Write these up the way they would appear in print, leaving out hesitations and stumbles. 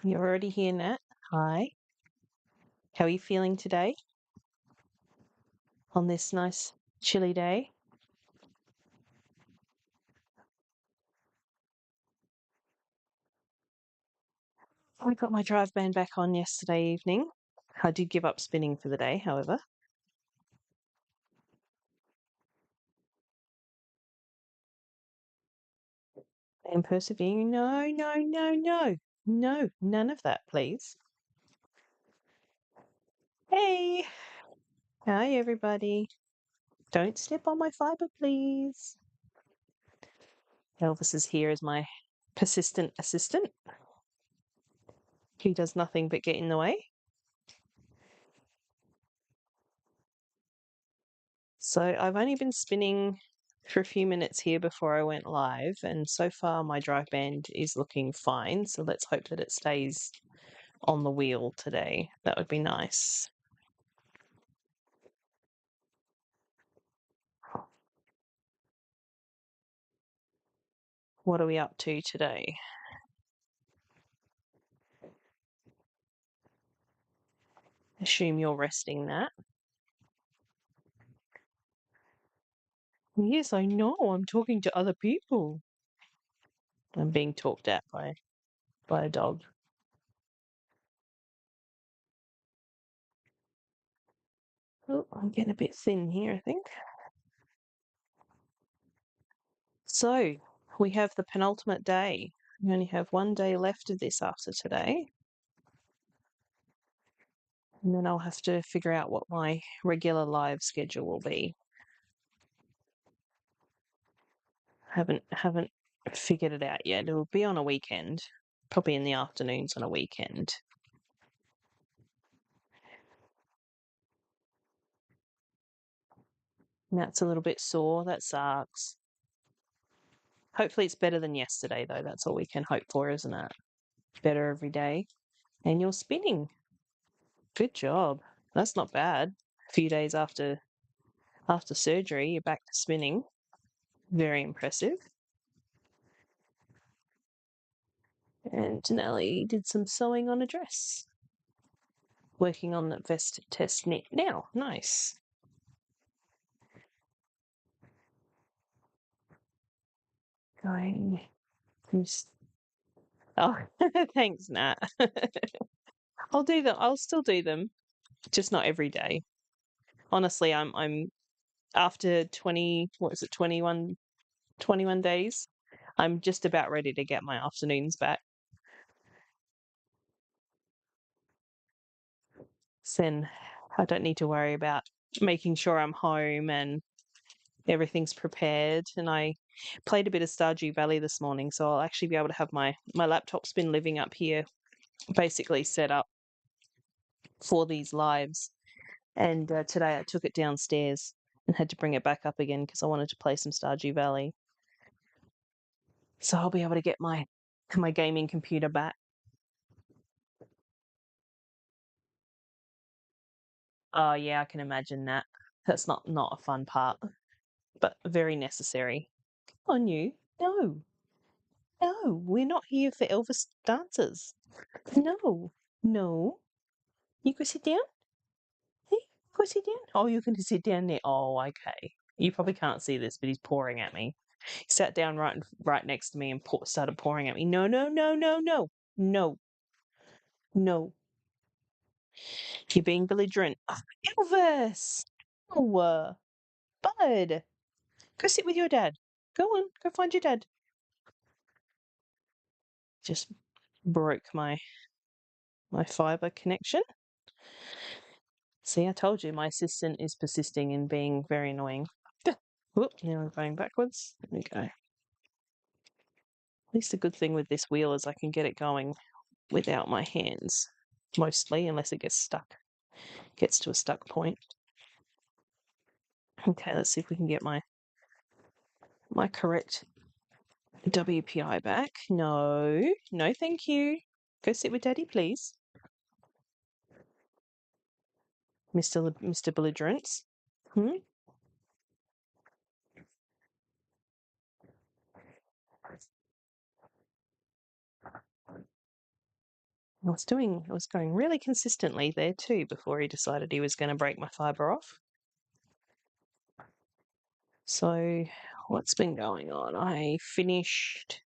You're already here, Nat. Hi. How are you feeling today on this nice chilly day? I got my drive band back on yesterday evening. I did give up spinning for the day, however. I am persevering. No, no, no, no. No, none of that, please. Hey. Hi, everybody. Don't step on my fiber, please. Elvis is here as my persistent assistant. He does nothing but get in the way. So I've only been spinning for a few minutes here before I went live, and so far my drive band is looking fine. So let's hope that it stays on the wheel today. That would be nice. What are we up to today? Assume you're resting, Nat. Yes, I know. I'm talking to other people. I'm being talked at by a dog. Oh, I'm getting a bit thin here, I think. So we have the penultimate day. We only have one day left of this after today. And then I'll have to figure out what my regular live schedule will be. Haven't figured it out yet. It'll be on a weekend, probably in the afternoons on a weekend. Matt's a little bit sore. That sucks. Hopefully it's better than yesterday, though. That's all we can hope for, isn't it? Better every day. And you're spinning. Good job. That's not bad. A few days after surgery, you're back to spinning. Very impressive. And Nellie did some sewing on a dress. Working on the vest test knit now. Nice. Going. Oh, thanks, Nat. I'll do them. I'll still do them, just not every day. Honestly, I'm after 20, what is it, 21 days. I'm just about ready to get my afternoons back. Then I don't need to worry about making sure I'm home and everything's prepared. And I played a bit of Stardew Valley this morning, so I'll actually be able to have my laptop's been living up here, basically set up for these lives. And today I took it downstairs and had to bring it back up again because I wanted to play some Stardew Valley. So I'll be able to get my gaming computer back. Oh yeah, I can imagine that. That's not a fun part, but very necessary. On you? No, no, we're not here for Elvis dances. No, no. You go sit down. Hey, go sit down. Oh, you're going to sit down there. Oh, okay. You probably can't see this, but he's pouring at me. He sat down right next to me and started pouring at me. No, no, no, no, no, no, no. You're being belligerent. Oh, Elvis! Oh, bud. Go sit with your dad. Go on, go find your dad. Just broke my fiber connection. See, I told you my assistant is persisting in being very annoying. Whoop, now I'm going backwards. There we go. At least the good thing with this wheel is I can get it going without my hands, mostly, unless it gets to a stuck point. Okay, let's see if we can get my correct WPI back. No, no, thank you. Go sit with Daddy, please, Mr. Belligerence. Hmm? I was going really consistently there too before he decided he was going to break my fibre off. So what's been going on? I finished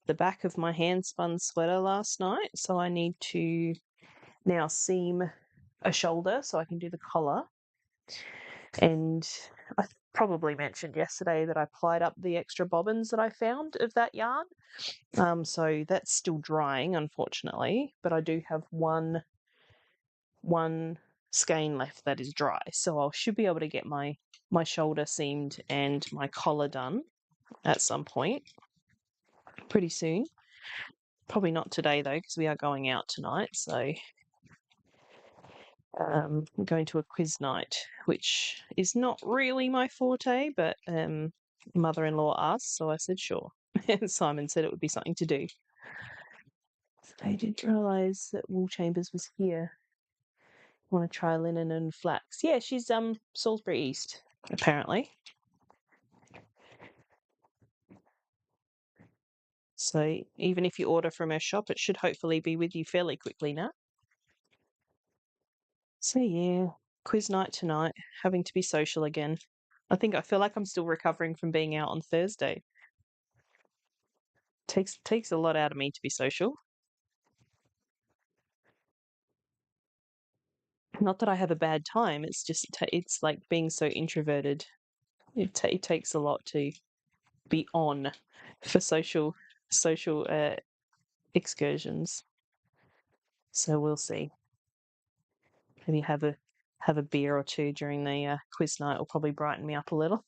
the back of my hand spun sweater last night, so I need to now seam a shoulder so I can do the collar. And I probably mentioned yesterday that I plied up the extra bobbins that I found of that yarn. So that's still drying, unfortunately, but I do have one skein left that is dry, so I should be able to get my shoulder seamed and my collar done at some point pretty soon. Probably not today though, because we are going out tonight. So I'm going to a quiz night, which is not really my forte, but mother-in-law asked, so I said sure. And Simon said it would be something to do. I didn't realise that Wool Chambers was here. Want to try linen and flax? Yeah, she's Salisbury East, apparently. So even if you order from her shop, it should hopefully be with you fairly quickly now. So yeah, quiz night tonight, having to be social again. I feel like I'm still recovering from being out on Thursday. Takes a lot out of me to be social. Not that I have a bad time. It's just it's like being so introverted. It takes a lot to be on for social excursions. So we'll see. Maybe have a beer or two during the quiz night will probably brighten me up a little.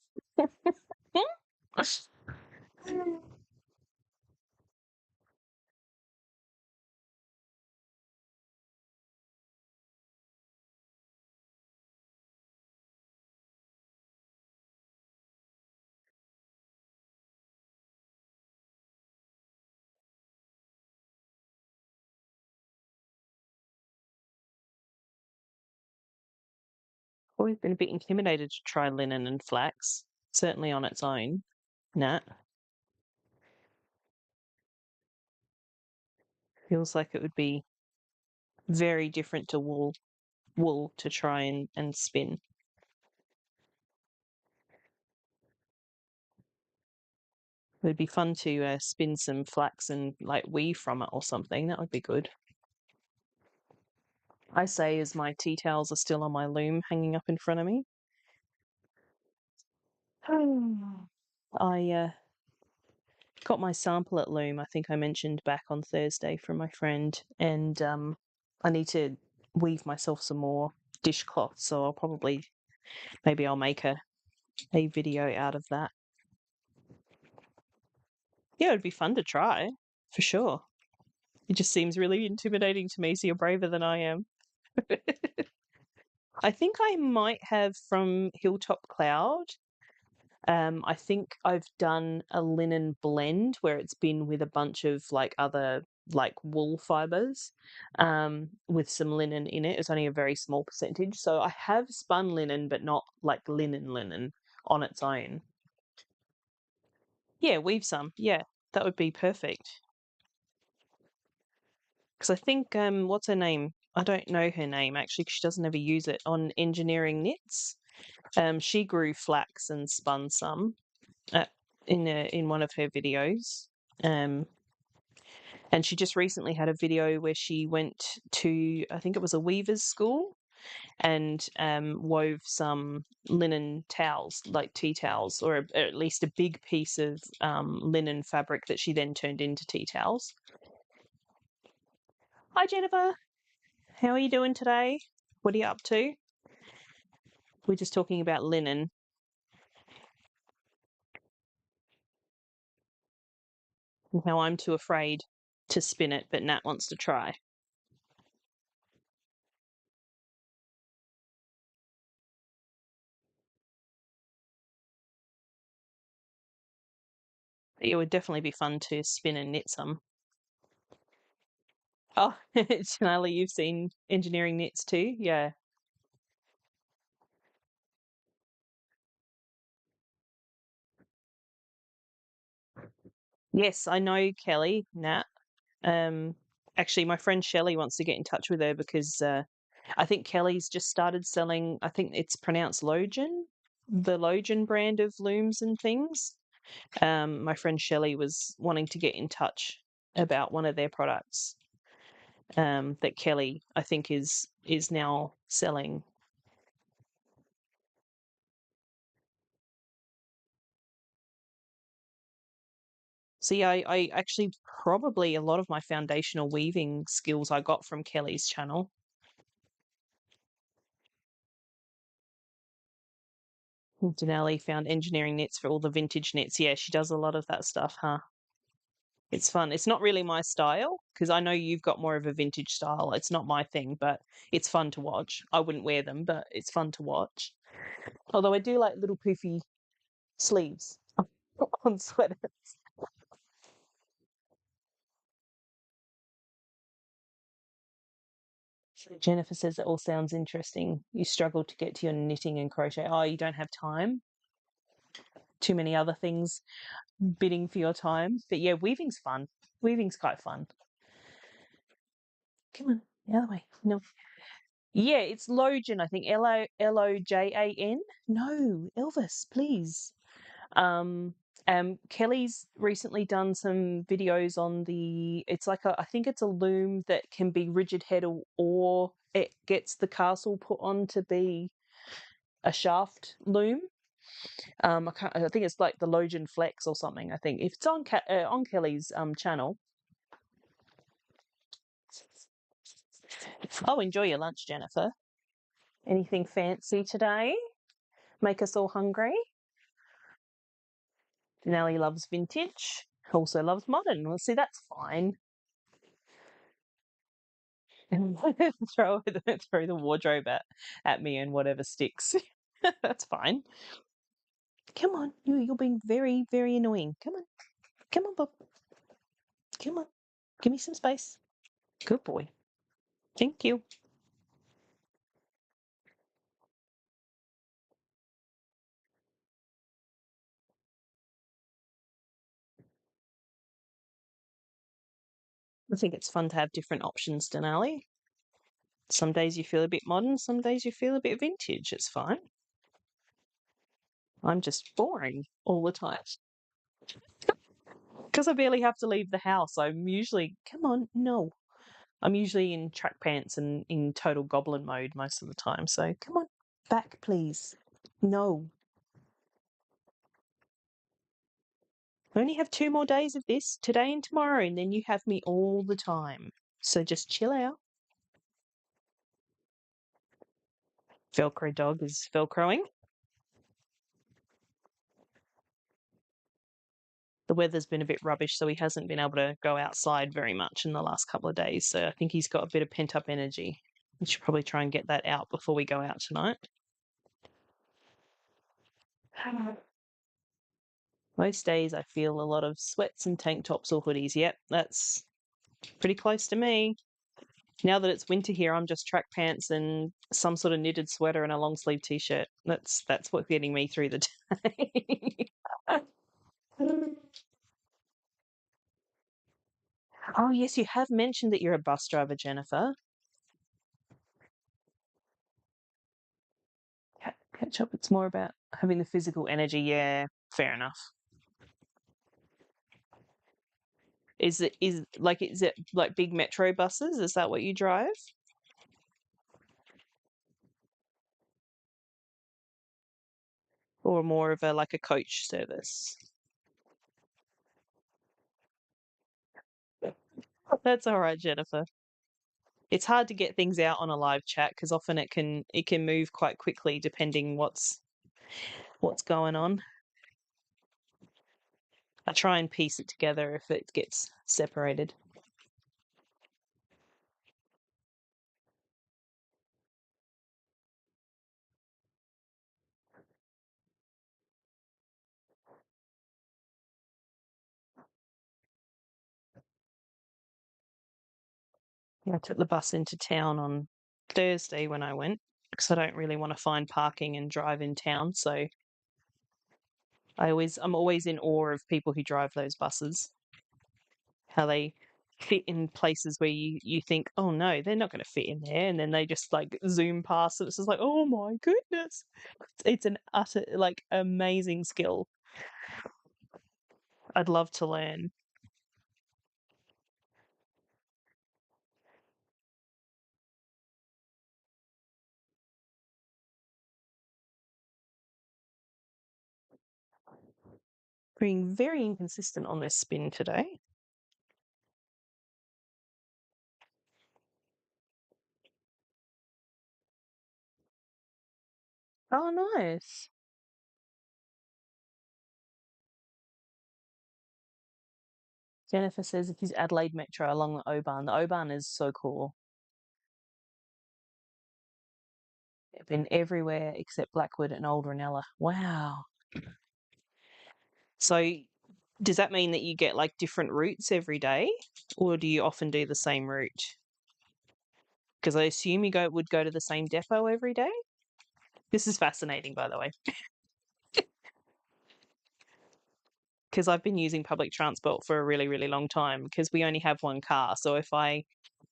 Always been a bit intimidated to try linen and flax, certainly on its own. Nat, feels like it would be very different to wool to try and spin. It would be fun to spin some flax and like weave from it or something. That would be good. I say as my tea towels are still on my loom hanging up in front of me. I got my sample at loom. I think I mentioned back on Thursday from my friend, and I need to weave myself some more dishcloth. So maybe I'll make a video out of that. Yeah, it'd be fun to try for sure. It just seems really intimidating to me, so you're braver than I am. I think I might have from Hilltop Cloud. I think I've done a linen blend where it's been with a bunch of like other like wool fibers with some linen in it. It's only a very small percentage. So I have spun linen, but not like linen on its own. Yeah, weave some. Yeah, that would be perfect. Because I think what's her name? I don't know her name actually. 'Cause she doesn't ever use it on Engineering Knits. She grew flax and spun some uh, in one of her videos. Um, and she just recently had a video where she went to, I think it was a weaver's school, and wove some linen towels, like tea towels, or at least a big piece of linen fabric that she then turned into tea towels. Hi, Jennifer. How are you doing today? What are you up to? We're just talking about linen. And how I'm too afraid to spin it, but Nat wants to try. It would definitely be fun to spin and knit some. Oh, Janelle, you've seen Engineering Knits too? Yeah. Yes, I know Kelly, Nat. Um, Actually, my friend Shelley wants to get in touch with her because I think Kelly's just started selling, I think it's pronounced Logen, the Logen brand of looms and things. My friend Shelley was wanting to get in touch about one of their products that Kelly, I think, is now selling. See, I actually probably a lot of my foundational weaving skills I got from Kelly's channel. Denali found engineering knits for all the vintage knits. Yeah, she does a lot of that stuff, huh? It's fun. It's not really my style because I know you've got more of a vintage style. It's not my thing, but it's fun to watch. I wouldn't wear them, but it's fun to watch. Although I do like little poofy sleeves on sweaters. So Jennifer says it all sounds interesting. You struggle to get to your knitting and crochet. Oh, you don't have time. Too many other things bidding for your time. But yeah, weaving's fun. Weaving's quite fun. Come on, the other way. No. Yeah, it's Lojan, I think. Lojan. No, Elvis, please. Um, Kelly's recently done some videos on it's like I think it's a loom that can be rigid head or it gets the castle put on to be a shaft loom. I think it's like the Logan Flex or something. I think if it's on Kelly's channel. Oh, enjoy your lunch, Jennifer. Anything fancy today? Make us all hungry. Denali loves vintage. Also loves modern. Well, see, that's fine. throw throw the wardrobe at me and whatever sticks. That's fine. Come on, you're being very very annoying. Come on, Bob. Come on, give me some space. Good boy. Thank you. I think it's fun to have different options, Denali. Some days you feel a bit modern, some days you feel a bit vintage. It's fine. I'm just boring all the time. Because I barely have to leave the house. I'm usually, come on, no. I'm usually in track pants and in total goblin mode most of the time. So come on, back, please. No. I only have 2 more days of this, today and tomorrow, and then you have me all the time. So just chill out. Velcro dog is velcroing. The weather's been a bit rubbish, so he hasn't been able to go outside very much in the last couple of days. So I think he's got a bit of pent up energy. We should probably try and get that out before we go out tonight. Most days I feel a lot of sweats and tank tops or hoodies. Yep, that's pretty close to me. Now that it's winter here, I'm just track pants and some sort of knitted sweater and a long sleeve t-shirt. That's what's getting me through the day. Oh yes, you have mentioned that you're a bus driver, Jennifer. Catch up. It's more about having the physical energy. Yeah, fair enough. Is it like big metro buses? Is that what you drive? Or more of a like a coach service? That's all right, Jennifer. It's hard to get things out on a live chat because often it can move quite quickly depending what's going on. I try and piece it together if it gets separated. Yeah, I took the bus into town on Thursday when I went because I don't really want to find parking and drive in town. So I'm always in awe of people who drive those buses. How they fit in places where you think, "Oh, no, they're not gonna fit in there," and then they just, like, zoom past, and it's just like, "Oh my goodness." It's an utter like, amazing skill. I'd love to learn. Being very inconsistent on this spin today. Oh, nice. Jennifer says it is Adelaide Metro along the O-Bahn. The O-Bahn is so cool. I've been everywhere except Blackwood and Old Ranella. Wow. So does that mean that you get, like, different routes every day, or do you often do the same route? Because I assume you would go to the same depot every day? This is fascinating, by the way, because I've been using public transport for a really, really long time because we only have one car. So if I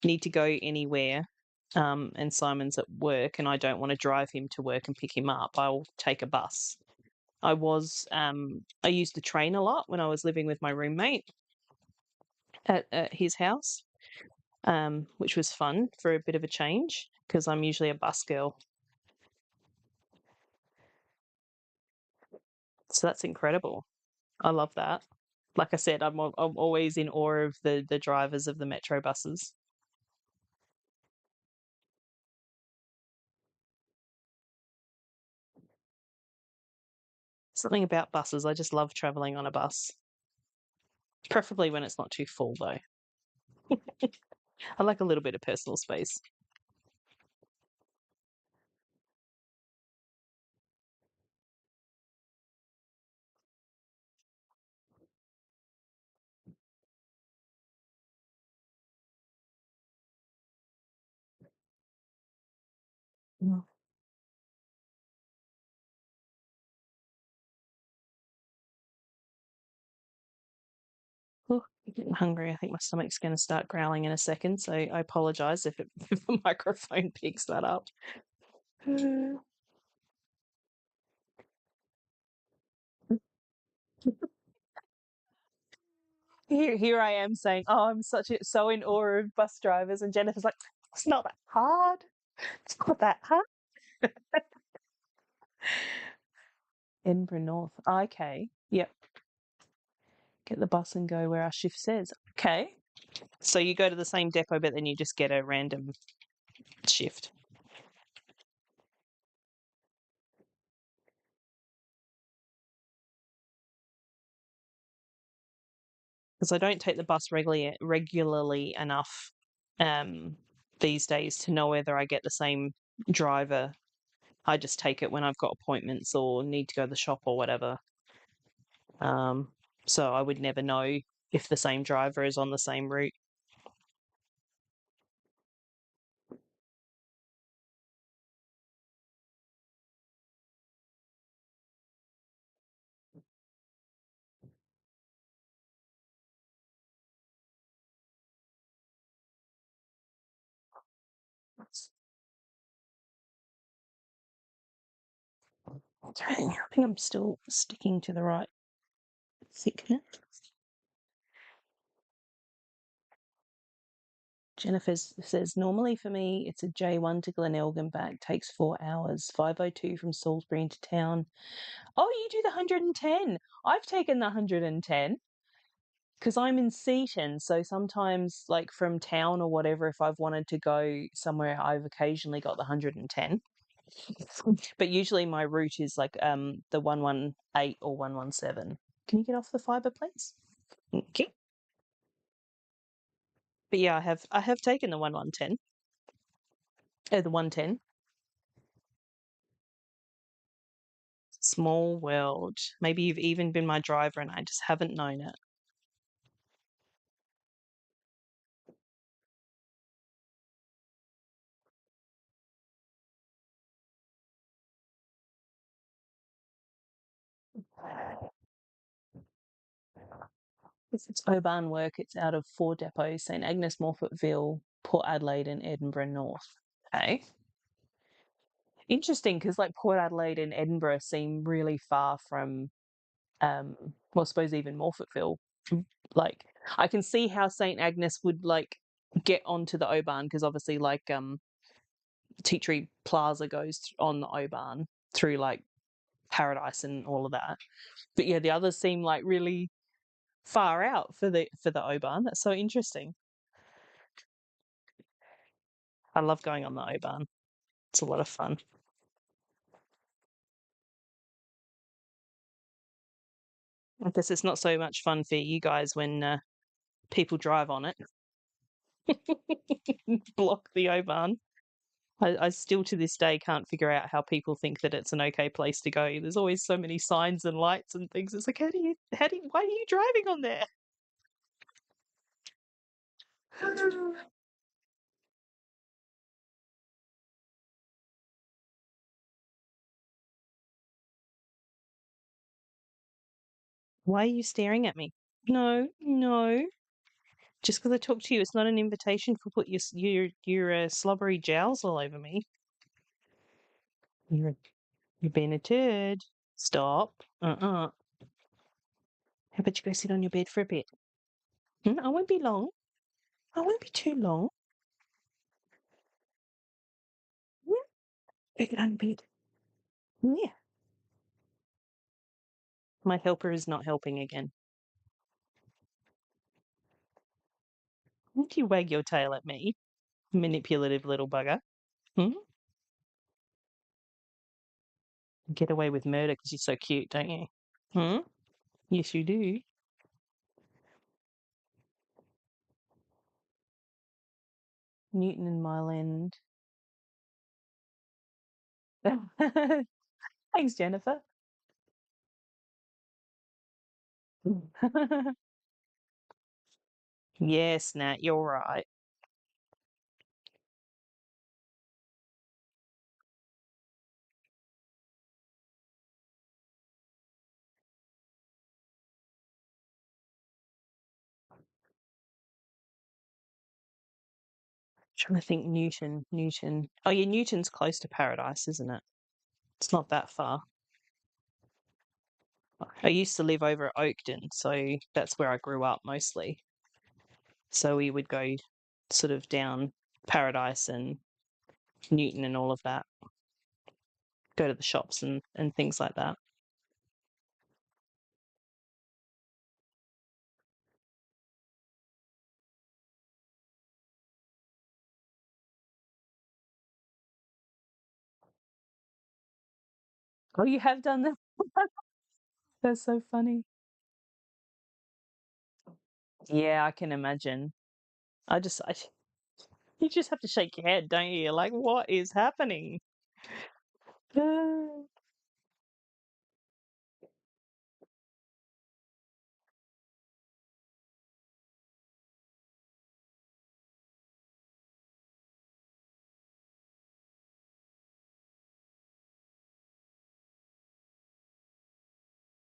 need to go anywhere, and Simon's at work and I don't want to drive him to work and pick him up, I'll take a bus. I used the train a lot when I was living with my roommate at his house, which was fun for a bit of a change because I'm usually a bus girl. So that's incredible. I love that. Like I said, I'm always in awe of the drivers of the metro buses. Something about buses, I just love traveling on a bus, preferably when it's not too full though. I like a little bit of personal space. Mm. Ooh, I'm getting hungry. I think my stomach's going to start growling in a second, so I apologize if if the microphone picks that up. Here I am saying, "Oh, so in awe of bus drivers," and Jennifer's like, "It's not that hard. It's not that hard." Edinburgh North. Okay. Yep. Get the bus and go where our shift says. Okay. So you go to the same depot, but then you just get a random shift. Because I don't take the bus regularly enough um, these days to know whether I get the same driver. I just take it when I've got appointments or need to go to the shop or whatever. Um, so I would never know if the same driver is on the same route. I think I'm still sticking to the right thickness. Jennifer says, normally for me, it's a J1 to Glenelg back, takes 4 hours, 5:02 from Salisbury into town. Oh, you do the 110. I've taken the 110 because I'm in Seaton. So sometimes, like from town or whatever, if I've wanted to go somewhere, I've occasionally got the 110. But usually my route is like the 118 or 117. Can you get off the fibre, please? Okay. But yeah, I have taken the 110. Oh, the 110. Small world. Maybe you've even been my driver and I just haven't known it. If it's Oban work, it's out of 4 depots: St Agnes, Morphettville, Port Adelaide, and Edinburgh North. Okay. Interesting, because like Port Adelaide and Edinburgh seem really far from, well, I suppose even Morphettville. Like, I can see how St Agnes would like get onto the Oban, because obviously, like, Tea Tree Plaza goes on the Oban through like Paradise and all of that. But yeah, the others seem like really far out for the Oban. That's so interesting. I love going on the Oban. It's a lot of fun. I guess it's not so much fun for you guys when people drive on it. Block the Oban. I still to this day can't figure out how people think that it's an okay place to go. There's always so many signs and lights and things. It's like, why are you driving on there? Why are you staring at me? No, no. Just because I talk to you, it's not an invitation for put your slobbery jowls all over me. You're being a turd. Stop. How about you go sit on your bed for a bit? I won't be long. I won't be too long. Yeah. Go get on bed. Yeah. My helper is not helping again. Won't you wag your tail at me, manipulative little bugger? Hmm? Get away with murder because you're so cute, don't you? Hmm? Yes, you do. Newton and Myland. Thanks, Jennifer. Yes, Nat, you're right. Trying to think Newton. Oh yeah, Newton's close to Paradise, isn't it? It's not that far. I used to live over at Oakden, so that's where I grew up mostly. So we would go sort of down Paradise and Newton and all of that, go to the shops and things like that. Oh, you have done that? That's so funny. Yeah, I can imagine. I you just have to shake your head, don't you? You're like, what is happening?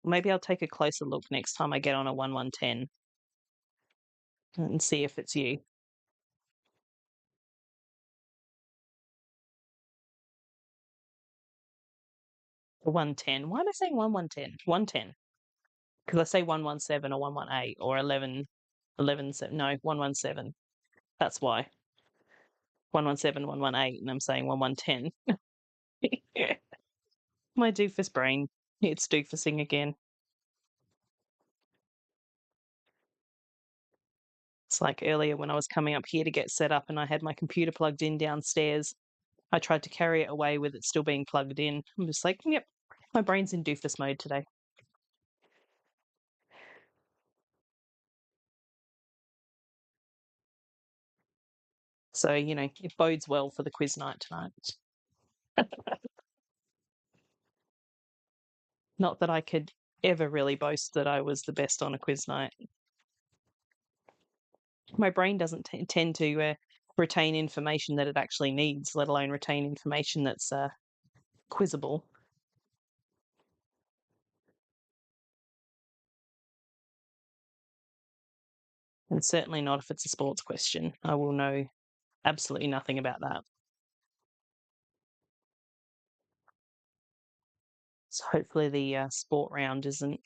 Maybe I'll take a closer look next time I get on a 1110 and see if it's you. A 110. Why am I saying 1110? 110. Because I say 117 or 118 or 11, no, 117. That's why. 117, 118, and I'm saying 1110. My doofus brain. It's doofusing again. It's like earlier when I was coming up here to get set up and I had my computer plugged in downstairs. I tried to carry it away with it still being plugged in. I'm just like, yep, my brain's in doofus mode today. So, it bodes well for the quiz night tonight. Not that I could ever really boast that I was the best on a quiz night. My brain doesn't tend to retain information that it actually needs, let alone retain information that's quizzable. And certainly not if it's a sports question. I will know absolutely nothing about that. So hopefully the sport round isn't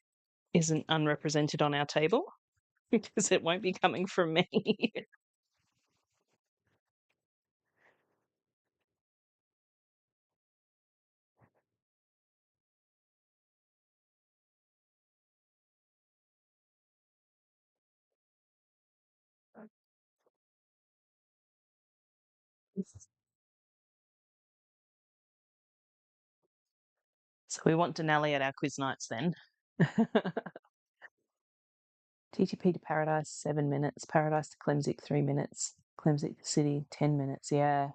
unrepresented on our table because it won't be coming from me. So we want Denali at our quiz nights then. TTP to Paradise, 7 minutes. Paradise to Klemzig, 3 minutes. Klemzig to City, 10 minutes. Yeah.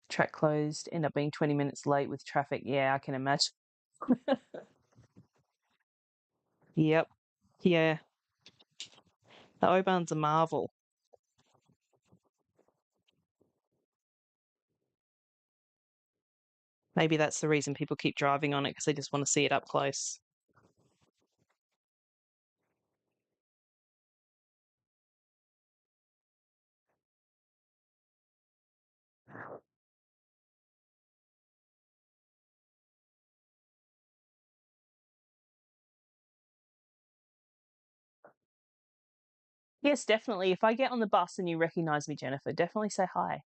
Track closed, end up being 20 minutes late with traffic. Yeah, I can imagine. Yep. Yeah. The Oban's a marvel. Maybe that's the reason people keep driving on it because they just want to see it up close. Yes, definitely. If I get on the bus and you recognize me, Jennifer, definitely say hi.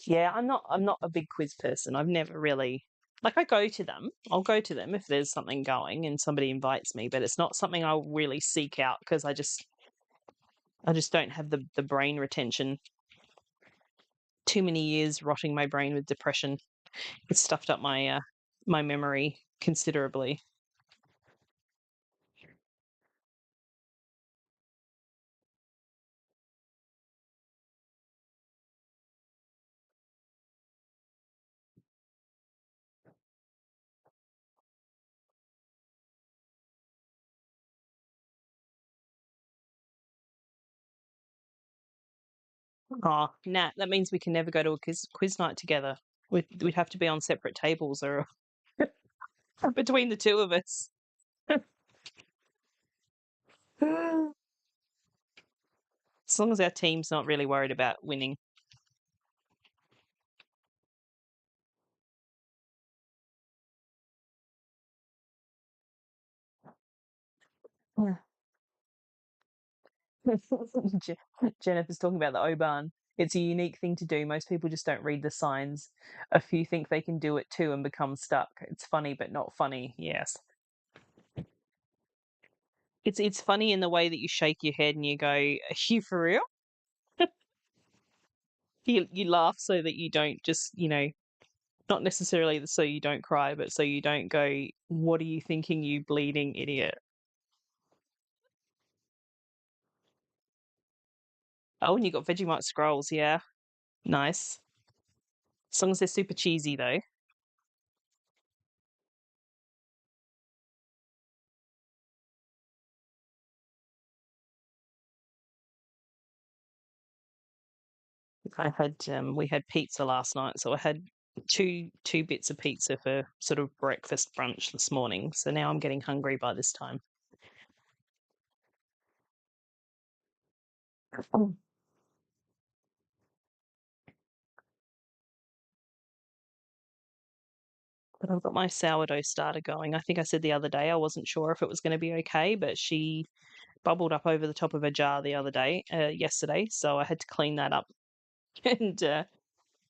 Yeah, I'm not a big quiz person. I've never really like I go to them. I'll go to them if there's something going and somebody invites me, but it's not something I'll really seek out because I just don't have the brain retention. Too many years rotting my brain with depression. It's stuffed up my memory considerably. Oh, Nat, that means we can never go to a quiz night together. We'd have to be on separate tables or between the two of us. As long as our team's not really worried about winning. Yeah. Jennifer's talking about the Oban. It's a unique thing to do. Most people just don't read the signs. A few think they can do it too and become stuck. It's funny, but not funny. Yes. It's funny in the way that you shake your head and you go, "Are you for real?" You laugh so that you don't just, not necessarily so you don't cry, but so you don't go, "What are you thinking, you bleeding idiot?" Oh, and you got Vegemite scrolls, yeah. Nice. As long as they're super cheesy though. We had pizza last night, so I had two bits of pizza for sort of breakfast brunch this morning. So now I'm getting hungry by this time. Oh. But I've got my sourdough starter going. I think I said the other day I wasn't sure if it was going to be okay, but she bubbled up over the top of a jar the other day, yesterday, so I had to clean that up. And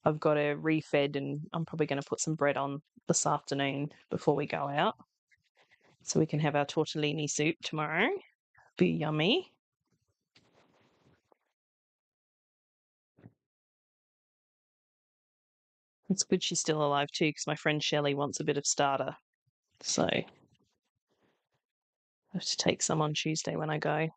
I've got her refed, and I'm probably going to put some bread on this afternoon before we go out, so we can have our tortellini soup tomorrow. Be yummy. It's good she's still alive too, because my friend Shelley wants a bit of starter. So I have to take some on Tuesday when I go.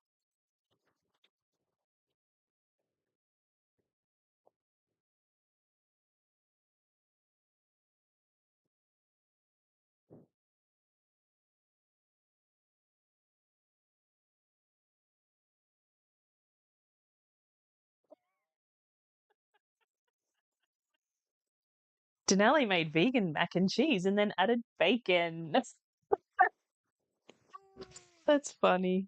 Denali made vegan mac and cheese and then added bacon. That's funny.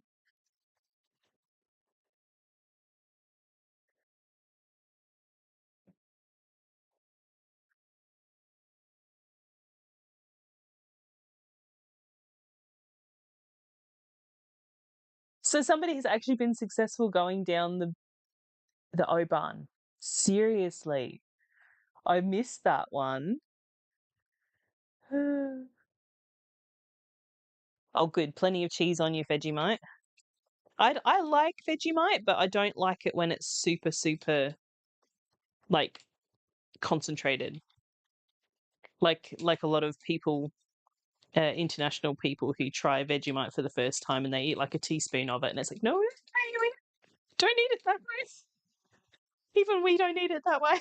So somebody has actually been successful going down the O-Bahn. Seriously. I missed that one. Oh, good. Plenty of cheese on your Vegemite. I like Vegemite, but I don't like it when it's super, super like concentrated. Like a lot of people, international people who try Vegemite for the first time and they eat like a teaspoon of it, and it's like, no, we don't eat it that way. Even we don't eat it that way.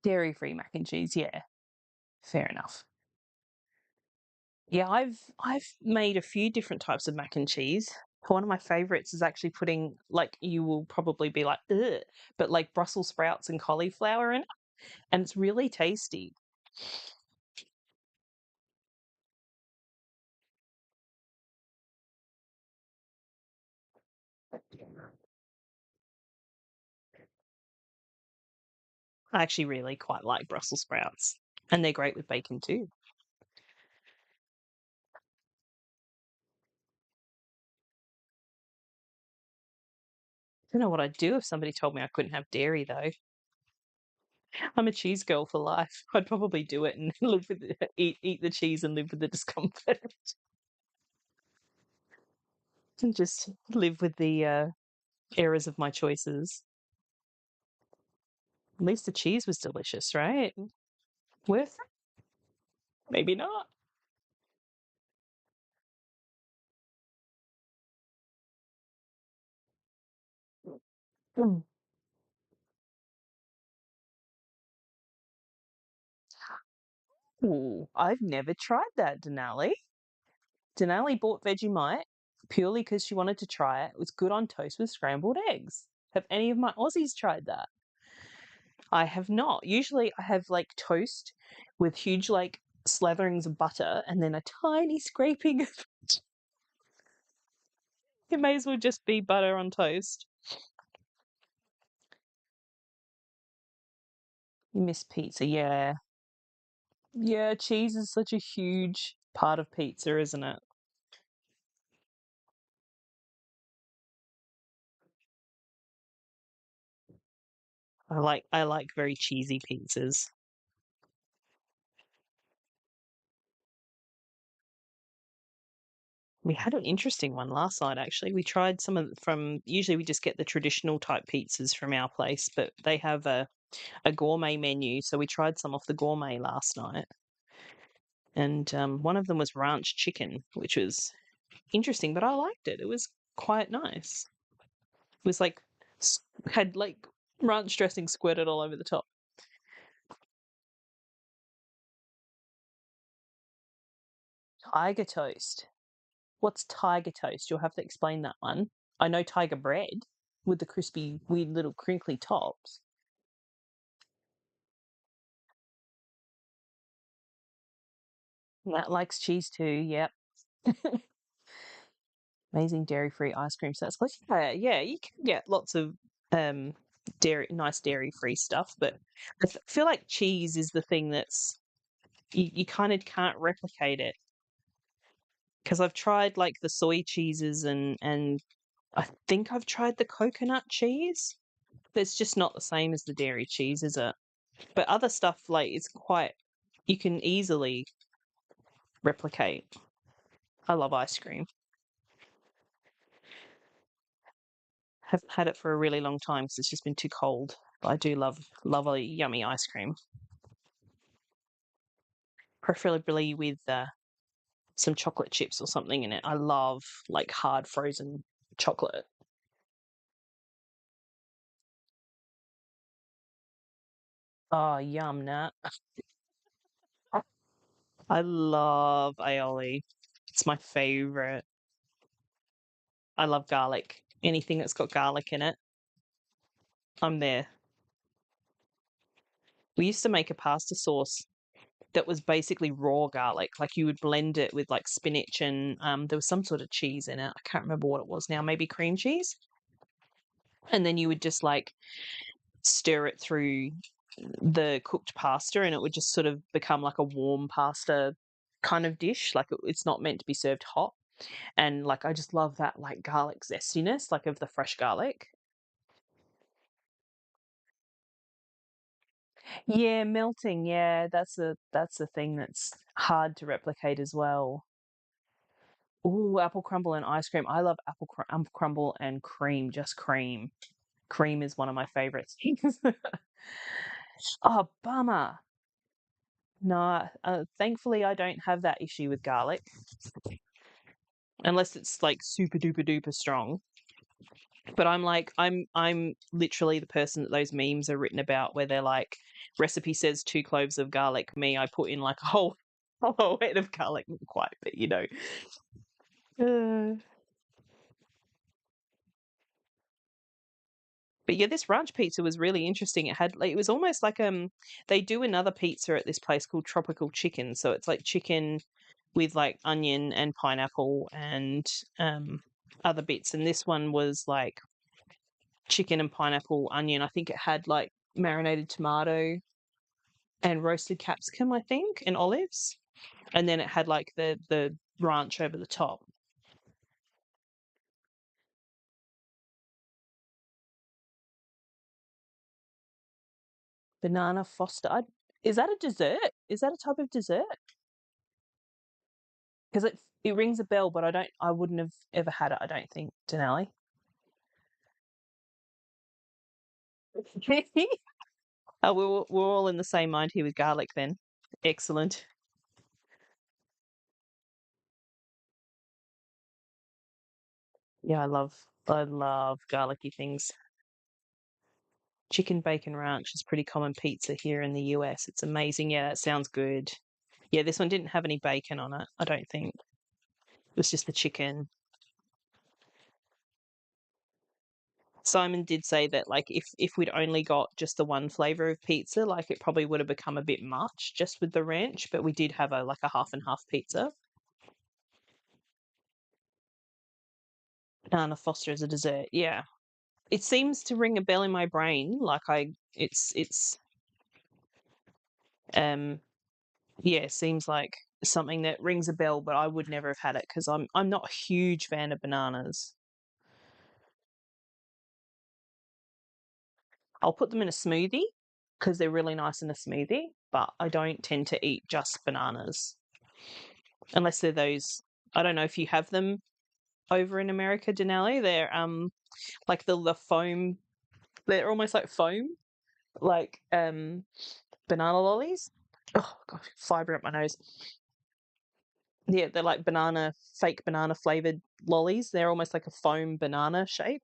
Dairy-free mac and cheese, yeah, fair enough. Yeah, I've made a few different types of mac and cheese. One of my favorites is actually putting, like, you will probably be like, ugh, but like Brussels sprouts and cauliflower in it, and it's really tasty. I actually really quite like Brussels sprouts, and they're great with bacon too. I don't know what I'd do if somebody told me I couldn't have dairy though. I'm a cheese girl for life. I'd probably do it and live with eat the cheese and live with the discomfort, and just live with the errors of my choices. At least the cheese was delicious, right? Worth it? Maybe not. Mm. Ooh, I've never tried that, Denali. Denali bought Vegemite purely because she wanted to try it. It was good on toast with scrambled eggs. Have any of my Aussies tried that? I have not. Usually I have like toast with huge like slatherings of butter and then a tiny scraping of it may as well just be butter on toast. You miss pizza, yeah. Yeah, cheese is such a huge part of pizza, isn't it? I like very cheesy pizzas. We had an interesting one last night actually. We tried some of from usually we just get the traditional type pizzas from our place, but they have a gourmet menu, so we tried some off the gourmet last night. And one of them was ranch chicken, which was interesting, but I liked it. It was quite nice. It was like had like ranch dressing squirted all over the top. Tiger toast. What's tiger toast? You'll have to explain that one. I know tiger bread with the crispy, weird little crinkly tops. That likes cheese too. Yep. Amazing dairy-free ice cream. So that's close. Yeah, yeah, you can get lots of um nice dairy-free stuff, but I feel like cheese is the thing that's you kind of can't replicate it because I've tried like the soy cheeses and I think I've tried the coconut cheese. It's just not the same as the dairy cheese, is it? But other stuff like it's quite you can easily replicate. I love ice cream. Haven't had it for a really long time because it's just been too cold. But I do love a yummy ice cream, preferably with some chocolate chips or something in it. I love like hard frozen chocolate. Oh, yum, nut. I love aioli. It's my favorite. I love garlic. Anything that's got garlic in it, I'm there. We used to make a pasta sauce that was basically raw garlic. Like you would blend it with like spinach and there was some sort of cheese in it. I can't remember what it was now, maybe cream cheese. And then you would just like stir it through the cooked pasta, and it would just sort of become like a warm pasta kind of dish. Like it's not meant to be served hot. And like I just love that like garlic zestiness, like of the fresh garlic. Yeah, melting. Yeah, that's a thing that's hard to replicate as well. Ooh, apple crumble and ice cream. I love crumble and cream, just cream. Cream is one of my favorites. Oh, bummer. No, thankfully I don't have that issue with garlic unless it's like super duper duper strong. But I'm like, I'm literally the person that those memes are written about where they're like, recipe says 2 cloves of garlic. Me, I put in like a whole a whole head of garlic, not quite, but you know. Uh, but yeah, this ranch pizza was really interesting. It had like, it was almost like they do another pizza at this place called Tropical Chicken. So it's like chicken with like onion and pineapple and other bits. And this one was like chicken and pineapple onion. I think it had like marinated tomato and roasted capsicum, I think, and olives. And then it had like the ranch over the top. Banana foster. Is that a dessert? Is that a type of dessert? Because it rings a bell, but I wouldn't have ever had it. I don't think, Denali. Oh, we're all in the same mind here with garlic then. Excellent. Yeah, I love garlicky things. Chicken bacon ranch is pretty common pizza here in the US. It's amazing. Yeah, that sounds good. Yeah, this one didn't have any bacon on it, I don't think. It was just the chicken. Simon did say that like if we'd only got just the one flavor of pizza, like it probably would have become a bit much just with the ranch, but we did have a like a half and half pizza. And a Foster as a dessert. Yeah. It seems to ring a bell in my brain. Like it's um yeah, seems like something that rings a bell, but I would never have had it because I'm not a huge fan of bananas. I'll put them in a smoothie because they're really nice in a smoothie, but I don't tend to eat just bananas unless they're those. I don't know if you have them over in America, Denali. They're like the foam. They're almost like foam, like banana lollies. Oh gosh, fiber up my nose. Yeah, they're like fake banana flavored lollies. They're almost like a foam banana shape.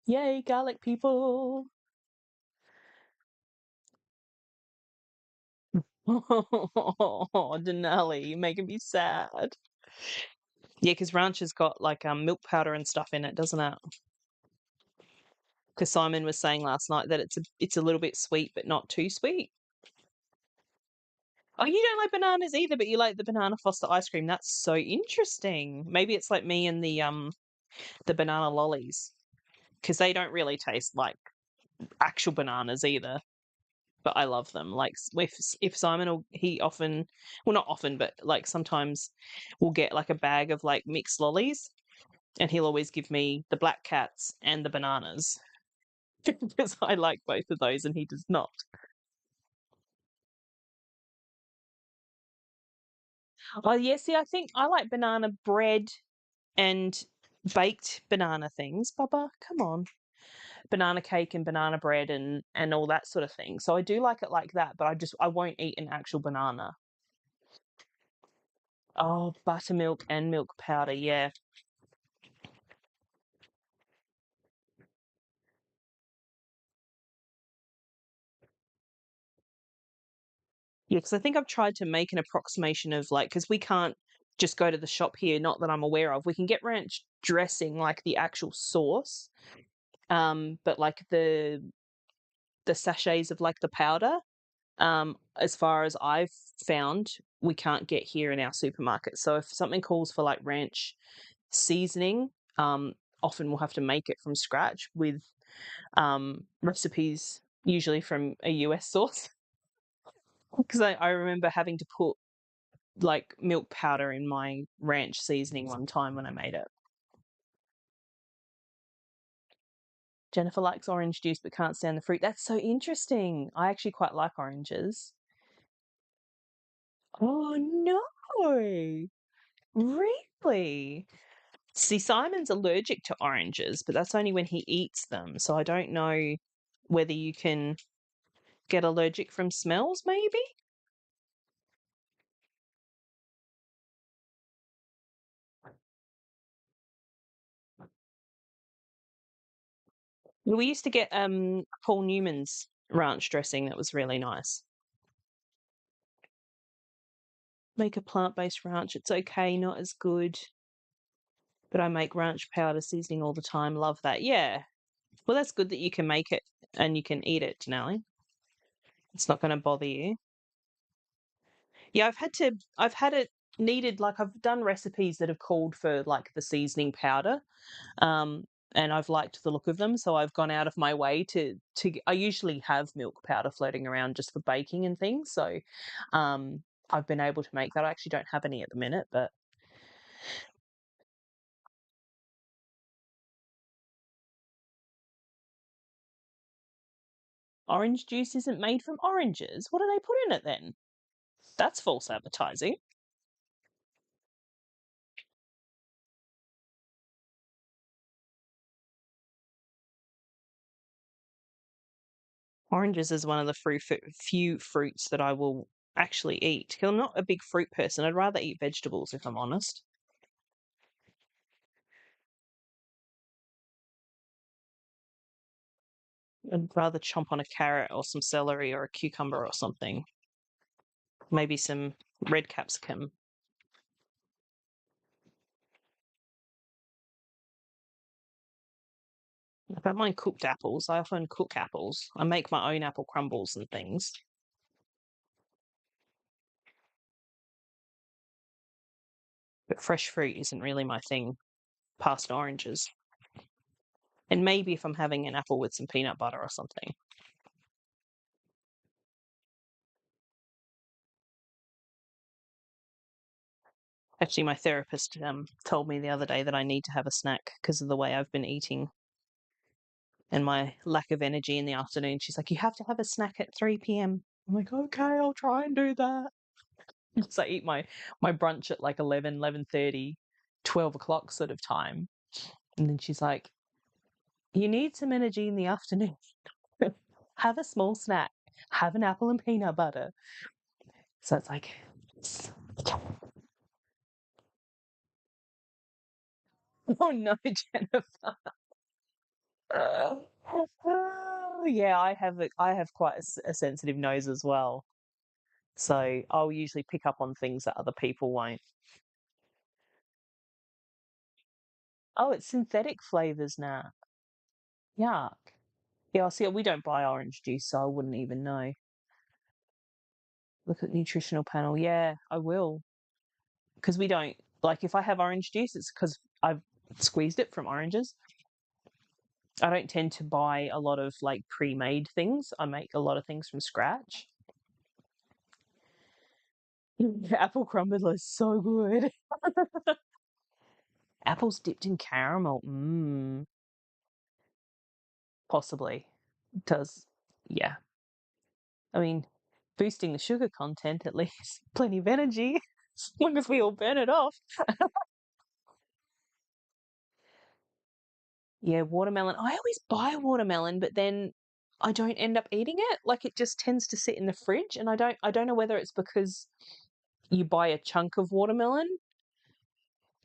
Yay, garlic people! Oh, Denali, you're making me sad. Yeah, because ranch has got like milk powder and stuff in it, doesn't it? Because Simon was saying last night that it's a little bit sweet, but not too sweet. Oh, you don't like bananas either, but you like the banana foster ice cream. That's so interesting. Maybe it's like me and the banana lollies because they don't really taste like actual bananas either. But I love them. Like if Simon will, he often, well not often, but like sometimes we'll get like a bag of like mixed lollies, and he'll always give me the black cats and the bananas because I like both of those and he does not. Oh yeah, see, I think I like banana bread and baked banana things. Bubba, come on. Banana cake and banana bread and all that sort of thing. So I do like it like that, but I won't eat an actual banana. Oh, buttermilk and milk powder, yeah. Yeah, because I think I've tried to make an approximation of like, because we can't just go to the shop here, not that I'm aware of. We can get ranch dressing, like the actual sauce, but like the sachets of like the powder, as far as I've found, we can't get here in our supermarket. So if something calls for like ranch seasoning, often we'll have to make it from scratch with recipes, usually from a US source, because I remember having to put like milk powder in my ranch seasoning one time when I made it. Jennifer likes orange juice but can't stand the fruit. That's so interesting. I actually quite like oranges. Oh no. Really? See, Simon's allergic to oranges, but that's only when he eats them. So I don't know whether you can get allergic from smells, maybe? We used to get Paul Newman's ranch dressing that was really nice. Make a plant-based ranch. It's okay, not as good. But I make ranch powder seasoning all the time. Love that. Yeah. Well, that's good that you can make it and you can eat it, Janelle. It's not going to bother you. Yeah, I've had it needed, like I've done recipes that have called for like the seasoning powder. Um, and I've liked the look of them, so I've gone out of my way I usually have milk powder floating around just for baking and things. So I've been able to make that. I actually don't have any at the minute, but orange juice isn't made from oranges. What do they put in it then? That's false advertising. Oranges is one of the few fruits that I will actually eat. 'Cause I'm not a big fruit person. I'd rather eat vegetables if I'm honest. I'd rather chomp on a carrot or some celery or a cucumber or something. Maybe some red capsicum. I don't mind cooked apples. I often cook apples. I make my own apple crumbles and things. But fresh fruit isn't really my thing past oranges. And maybe if I'm having an apple with some peanut butter or something. Actually, my therapist told me the other day that I need to have a snack because of the way I've been eating and my lack of energy in the afternoon. She's like, you have to have a snack at 3 p.m. I'm like, okay, I'll try and do that. So I eat my brunch at like 11, 11:30, 12 o'clock sort of time. And then she's like, you need some energy in the afternoon. Have a small snack. Have an apple and peanut butter. So it's like, oh no, Jennifer. Yeah, I have quite a sensitive nose as well. So I'll usually pick up on things that other people won't. Oh, it's synthetic flavors now. Yuck. Yeah, see, we don't buy orange juice, so I wouldn't even know. Look at nutritional panel. Yeah, I will. Because we don't, like, if I have orange juice, it's because I've squeezed it from oranges. I don't tend to buy a lot of like pre-made things. I make a lot of things from scratch. Apple crumble is so good. Apples dipped in caramel. Mmm. Possibly. It does. Yeah. I mean, boosting the sugar content at least. Plenty of energy. As long as we all burn it off. Yeah, watermelon. I always buy watermelon, but then I don't end up eating it. Like it just tends to sit in the fridge and I don't know whether it's because you buy a chunk of watermelon.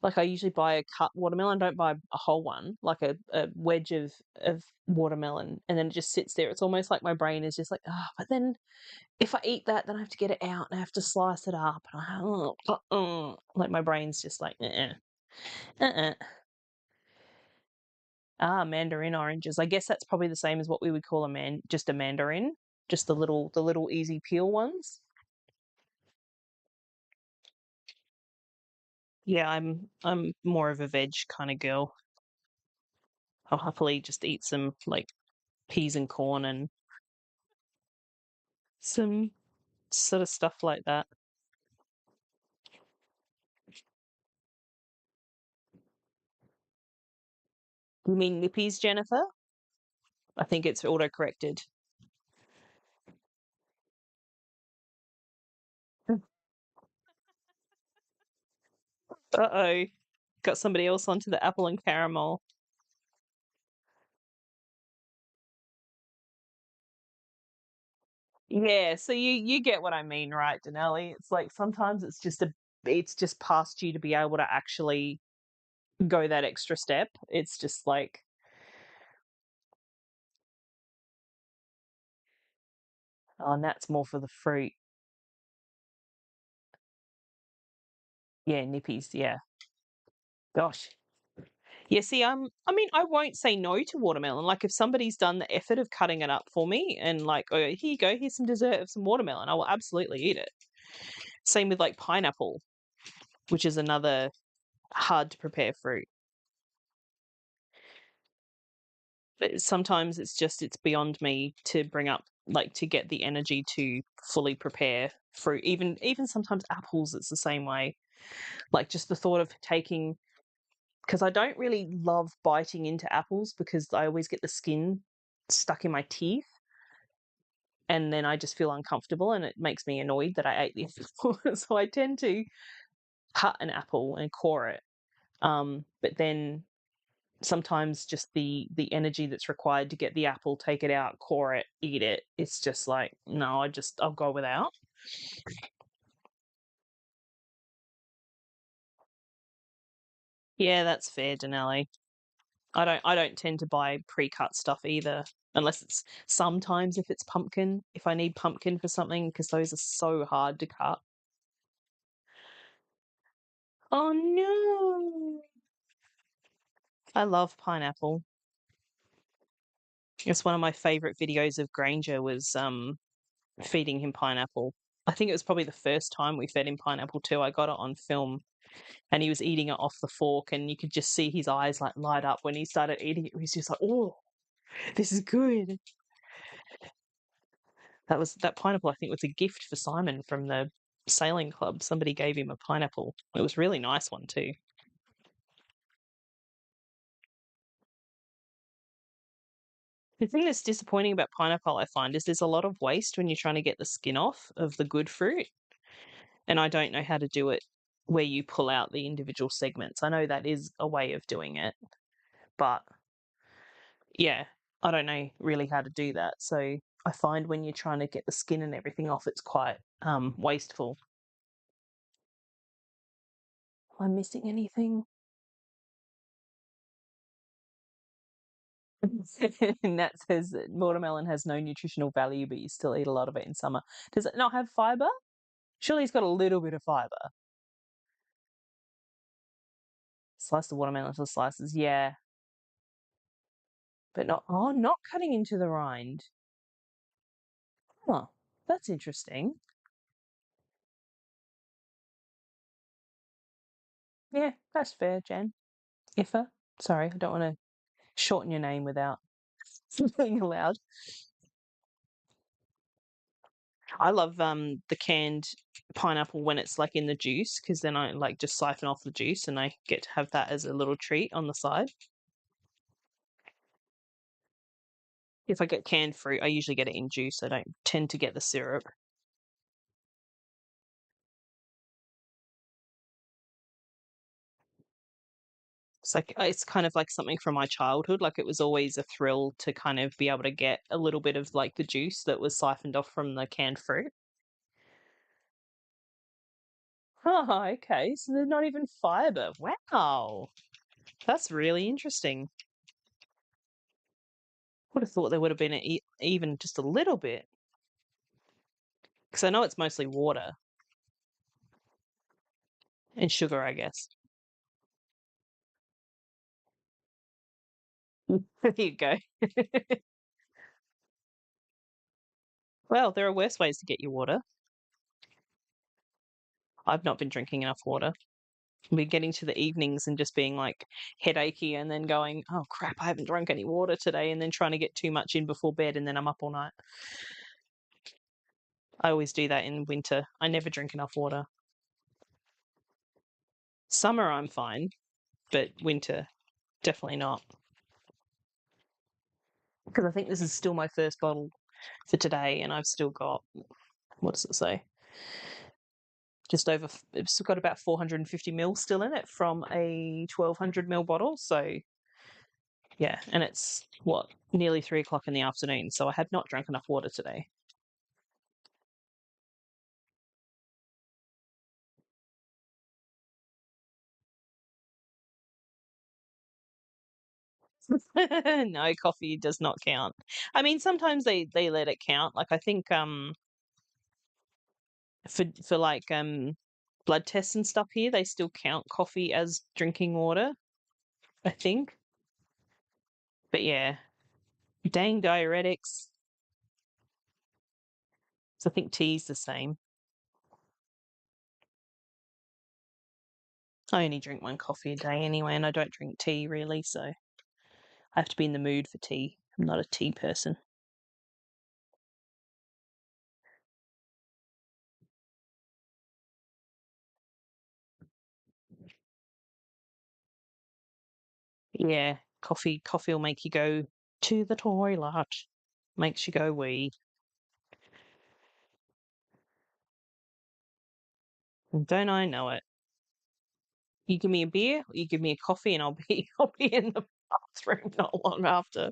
Like I usually buy a cut watermelon, don't buy a whole one, like a wedge of watermelon, and then it just sits there. It's almost like my brain is just like, ah, but then if I eat that, then I have to get it out and I have to slice it up. And like my brain's just like, uh-uh. Ah, mandarin oranges. I guess that's probably the same as what we would call just a mandarin, just the little easy peel ones. Yeah, I'm more of a veg kind of girl. I'll happily just eat some like peas and corn and some sort of stuff like that. You mean nippies, Jennifer? I think it's auto-corrected. Uh-oh. Got somebody else onto the apple and caramel. Yeah, so you get what I mean, right, Denali? It's like sometimes it's just past you to be able to actually go that extra step. It's just like, oh, and that's more for the fruit. Yeah, nippies, yeah. Gosh. Yeah, see, I mean, I won't say no to watermelon. Like, if somebody's done the effort of cutting it up for me and like, oh, here you go, here's some dessert of some watermelon, I will absolutely eat it. Same with like pineapple, which is another hard to prepare fruit. But sometimes it's beyond me to bring up like to get the energy to fully prepare fruit. Even sometimes apples, it's the same way. Like just the thought of taking because I don't really love biting into apples because I always get the skin stuck in my teeth and then I just feel uncomfortable and it makes me annoyed that I ate the apple. So I tend to cut an apple and core it. But then sometimes just the energy that's required to get the apple, take it out, core it, eat it, it's just like, no, I'll go without. Yeah, that's fair, Denali. I don't tend to buy pre-cut stuff either, unless it's sometimes if it's pumpkin, if I need pumpkin for something, because those are so hard to cut. Oh no. I love pineapple. It's one of my favorite videos of Granger was feeding him pineapple. I think it was probably the first time we fed him pineapple too. I got it on film and he was eating it off the fork and you could just see his eyes like light up when he started eating it. He was just like, oh, this is good. That pineapple I think was a gift for Simon from the sailing club. Somebody gave him a pineapple. It was a really nice one too. The thing that's disappointing about pineapple, I find, is there's a lot of waste when you're trying to get the skin off of the good fruit. And I don't know how to do it where you pull out the individual segments. I know that is a way of doing it, but yeah, I don't know really how to do that. So I find when you're trying to get the skin and everything off, it's quite wasteful. Am I missing anything? And that says that watermelon has no nutritional value, but you still eat a lot of it in summer. Does it not have fiber? Surely it's got a little bit of fiber. Slice the watermelon into slices, yeah, but not cutting into the rind. Huh, that's interesting. Yeah, that's fair, Jen. Iffa. Sorry, I don't want to shorten your name without being allowed. I love the canned pineapple when it's like in the juice because then I like just siphon off the juice and I get to have that as a little treat on the side. If I get canned fruit, I usually get it in juice. I don't tend to get the syrup. It's like it's kind of like something from my childhood. Like it was always a thrill to kind of be able to get a little bit of like the juice that was siphoned off from the canned fruit. Oh, okay. So there's not even fiber. Wow. That's really interesting. Would have thought there would have been even just a little bit because I know it's mostly water and sugar, I guess. There you go. Well, there are worse ways to get your water. I've not been drinking enough water. We're getting to the evenings and just being like headachy and then going, oh crap, I haven't drunk any water today, and then trying to get too much in before bed and then I'm up all night. I always do that in winter. I never drink enough water. Summer, I'm fine, but winter, definitely not. Because I think this is still my first bottle for today, and I've still got, what does it say? Just over, it's got about 450 ml still in it from a 1200 ml bottle. So, yeah, and it's what, nearly 3 o'clock in the afternoon. So I have not drunk enough water today. No, coffee does not count. I mean, sometimes they let it count. Like I think for like blood tests and stuff here, they still count coffee as drinking water, I think. But yeah, dang diuretics. So I think tea's the same. I only drink one coffee a day anyway, and I don't drink tea really, so I have to be in the mood for tea. I'm not a tea person. Yeah, coffee will make you go to the toilet. Makes you go wee. And don't I know it? You give me a beer, or you give me a coffee, and I'll be I'll be in the bathroom not long after.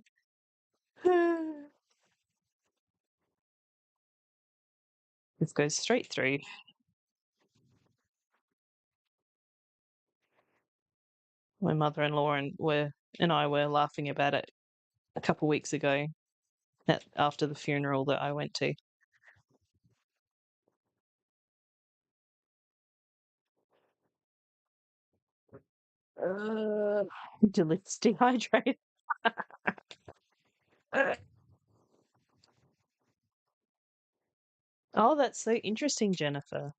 This goes straight through. My mother-in-law and I were laughing about it a couple of weeks ago after the funeral that I went to. Uh, Delicious dehydrated. Oh, that's so interesting, Jennifer.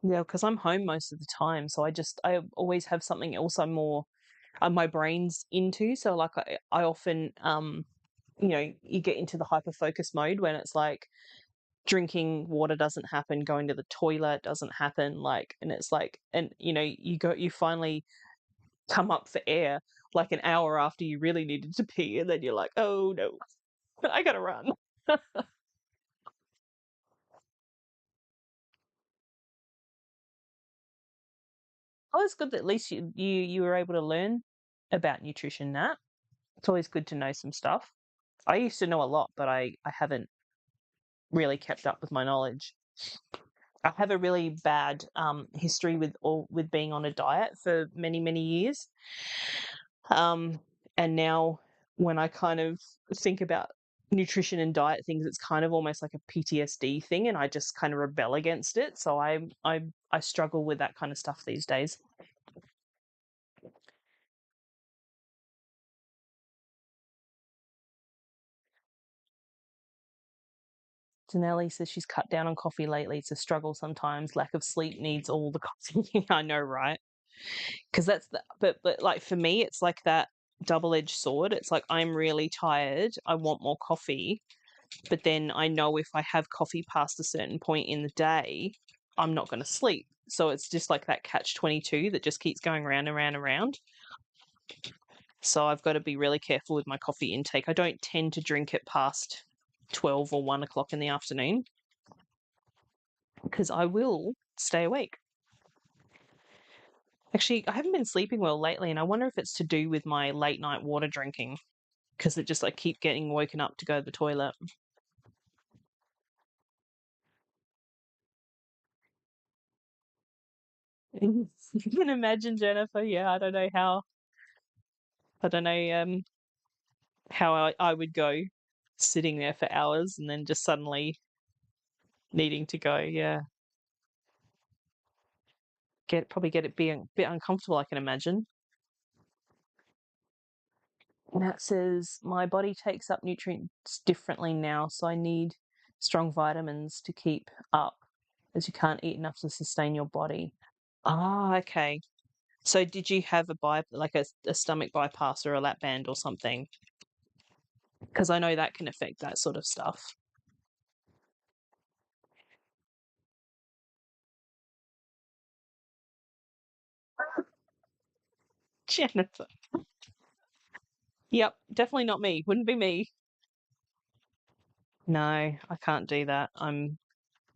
Yeah, because I'm home most of the time, so I always have something else I'm more my brain's into. So like I often you get into the hyper focus mode when it's like drinking water doesn't happen, going to the toilet doesn't happen, like, and it's like, and you finally come up for air like an hour after you really needed to pee, and then you're like, oh no, I gotta run. Oh, it's good that at least you were able to learn about nutrition, Nat. It's always good to know some stuff. I used to know a lot, but I haven't really kept up with my knowledge. I have a really bad history with being on a diet for many years. Um, and now when I kind of think about nutrition and diet things, it's kind of almost like a PTSD thing, and I just kind of rebel against it. So I struggle with that kind of stuff these days. Janelle says she's cut down on coffee lately. It's a struggle sometimes. Lack of sleep needs all the coffee. I know, right? Because but like for me, it's like that double-edged sword. It's like I'm really tired. I want more coffee, but then I know if I have coffee past a certain point in the day, I'm not going to sleep. So it's just like that catch 22 that just keeps going round and round and round. So I've got to be really careful with my coffee intake. I don't tend to drink it past 12 or 1 o'clock in the afternoon because I will stay awake. Actually, I haven't been sleeping well lately, and I wonder if it's to do with my late night water drinking because it just, I keep getting woken up to go to the toilet. You can imagine, Jennifer. Yeah, I don't know how I would go sitting there for hours and then just suddenly needing to go. Yeah, get it being a bit uncomfortable. I can imagine. And that says my body takes up nutrients differently now, so I need strong vitamins to keep up, as you can't eat enough to sustain your body. Ah, okay. So did you have like a stomach bypass or a lap band or something? Because I know that can affect that sort of stuff. Jennifer. Yep, definitely not me. Wouldn't be me. No, I can't do that. I'm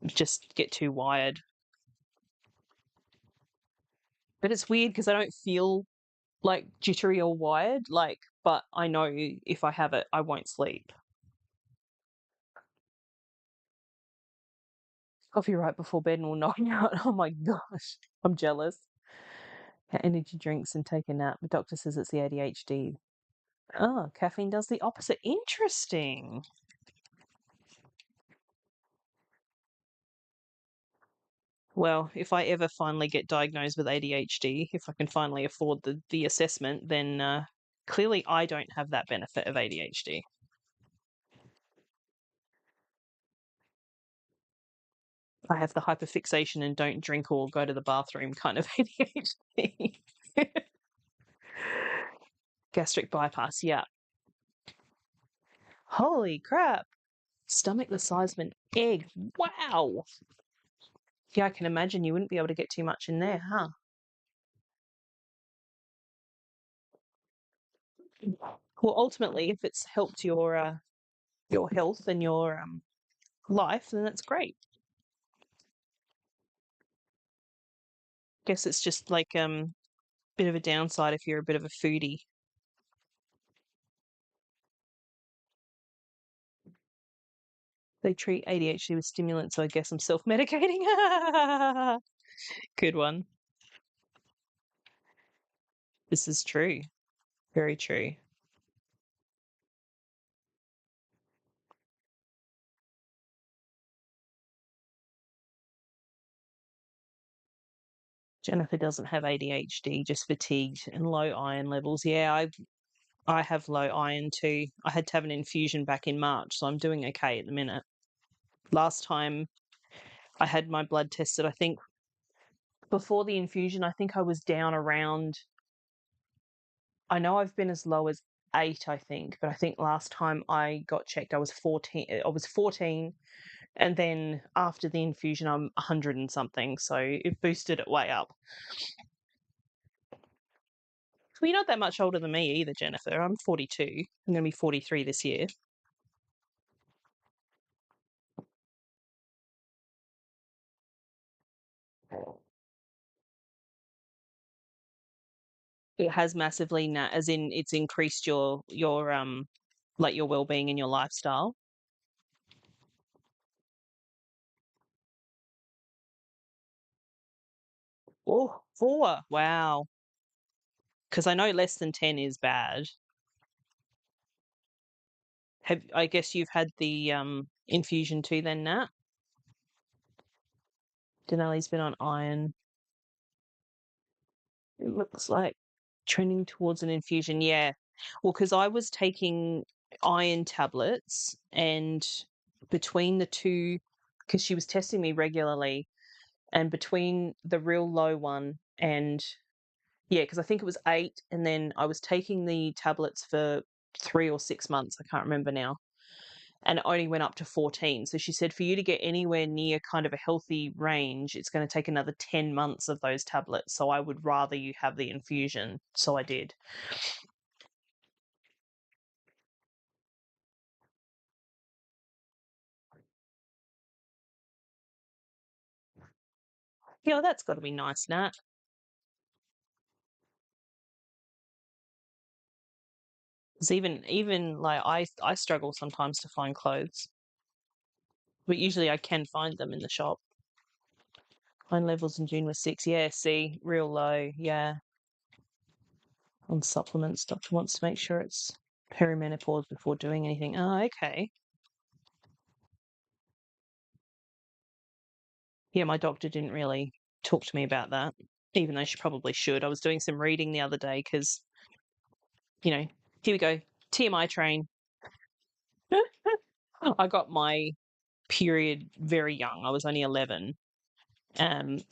just get too wired. But it's weird because I don't feel like jittery or wired, like, but I know if I have it, I won't sleep. Coffee right before bed and will knock me out. Oh my gosh, I'm jealous. Energy drinks and take a nap. The doctor says it's the ADHD. Oh, caffeine does the opposite. Interesting. Well, if I ever finally get diagnosed with ADHD, if I can finally afford the assessment, then clearly I don't have that benefit of ADHD. I have the hyperfixation and don't drink or go to the bathroom kind of ADHD. Gastric bypass, yeah. Holy crap. Stomach the size of an egg. Wow. Yeah, I can imagine you wouldn't be able to get too much in there, huh? Well, ultimately, if it's helped your health and your life, then that's great. Guess it's just like bit of a downside if you're a bit of a foodie. They treat ADHD with stimulants, so I guess I'm self-medicating. Good one. This is true. Very true. Jennifer doesn't have ADHD, just fatigued and low iron levels. Yeah, I have low iron too. I had to have an infusion back in March, so I'm doing okay at the minute. Last time I had my blood tested, I think before the infusion, I think I was down around, I know I've been as low as 8, I think, but I think last time I got checked, I was 14. I was 14, and then after the infusion, I'm 100 and something, so it boosted it way up. Well, you're not that much older than me either, Jennifer. I'm 42. I'm going to be 43 this year. It has massively, as in it's increased your like your well-being and your lifestyle. Oh, 4. Wow. Because I know less than 10 is bad. I guess you've had the infusion too then, Nat? Denali's been on iron. It looks like trending towards an infusion. Yeah. Well, because I was taking iron tablets, and between the two, because she was testing me regularly, and between the real low one and, yeah, because I think it was 8, and then I was taking the tablets for 3 or 6 months. I can't remember now. And it only went up to 14. So she said, for you to get anywhere near kind of a healthy range, it's going to take another 10 months of those tablets. So I would rather you have the infusion. So I did. Yeah, that's got to be nice, Nat. Because even like I struggle sometimes to find clothes, but usually I can find them in the shop. Iron levels in June were 6. Yeah, see, real low. Yeah, on supplements. Doctor wants to make sure it's perimenopause before doing anything. Oh, okay. Yeah, my doctor didn't really talk to me about that, even though she probably should. I was doing some reading the other day because, here we go, TMI train. I got my period very young. I was only 11.